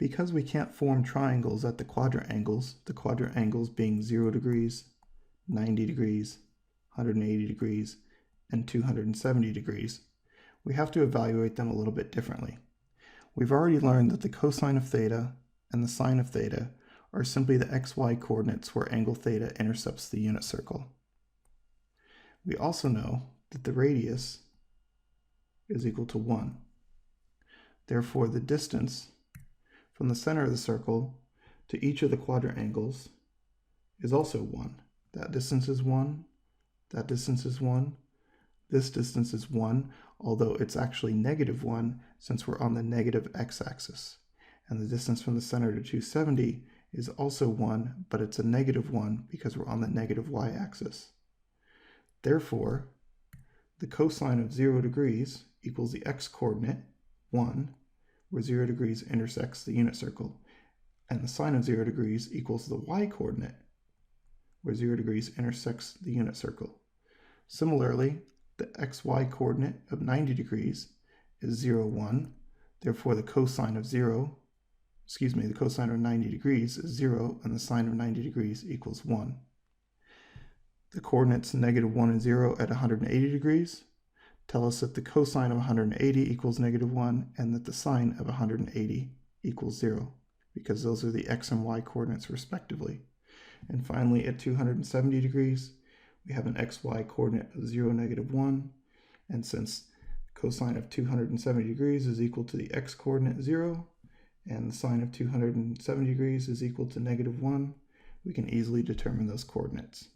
Because we can't form triangles at the quadrant angles being 0 degrees, 90 degrees, 180 degrees, and 270 degrees, we have to evaluate them a little bit differently. We've already learned that the cosine of theta and the sine of theta are simply the xy coordinates where angle theta intercepts the unit circle. We also know that the radius is equal to 1. Therefore, the distance from the center of the circle to each of the quadrant angles is also 1. That distance is 1, that distance is 1, this distance is 1, although it's actually -1 since we're on the negative x-axis. And the distance from the center to 270 is also 1, but it's a -1 because we're on the negative y-axis. Therefore, the cosine of 0 degrees equals the x-coordinate, 1, where 0 degrees intersects the unit circle, and the sine of 0 degrees equals the y-coordinate, where 0 degrees intersects the unit circle. Similarly, the xy coordinate of 90 degrees is 0, 1. Therefore, the cosine of 90 degrees is 0, and the sine of 90 degrees equals 1. The coordinates -1 and 0 at 180 degrees tell us that the cosine of 180 equals -1 and that the sine of 180 equals 0, because those are the x and y coordinates respectively. And finally, at 270 degrees, we have an xy coordinate of 0, -1, and since cosine of 270 degrees is equal to the x coordinate 0, and the sine of 270 degrees is equal to -1, we can easily determine those coordinates.